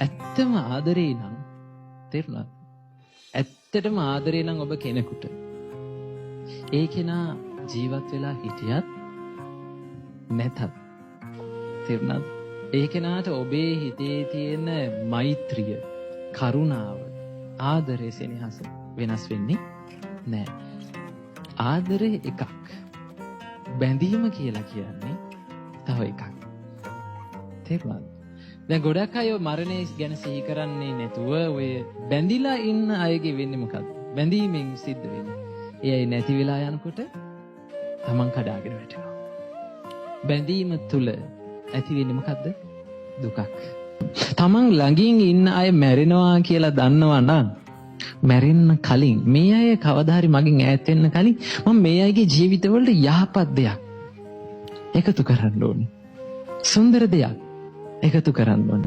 ඇත්තම ආදරේ නම් තේරුණාද? ඇත්තටම ආදරේ නම් ඔබ කෙනෙකුට ඒ කෙනා ජීවත් වෙලා හිටියත් නැතත් තේරුණාද? ඒ කෙනාට ඔබේ හිතේ තියෙන මෛත්‍රිය, කරුණාව, ආදරය, සෙනෙහස වෙනස් වෙන්නේ නැහැ. ආදරේ එකක්. බැඳීම කියලා කියන්නේ තව එකක්. තේරුණාද? දැන් ගොඩක් අය මරණය ගැන සිහි කරන්නේ නැතුව ඔය බැඳිලා ඉන්න අයගේ වෙන්නේ මොකද්ද? බැඳීමෙන් සිද්ධ වෙන්නේ. ඒ අය නැති වෙලා යනකොට තමන් කඩාගෙන වැටෙනවා. බැඳීම තුල ඇති වෙන්නේ මොකද්ද? දුකක්. තමන් ළඟින් ඉන්න අය මැරෙනවා කියලා දන්නවා නම් මැරෙන්න කලින් මේ අය කවදා හරි මගෙන් ඈත් වෙන්න කලින් මම මේ අයගේ ජීවිතවලට යහපත් දෙයක් එකතු කරන්න ඕනේ. සුන්දර දෙයක් එකතු කරන්න ඕනේ.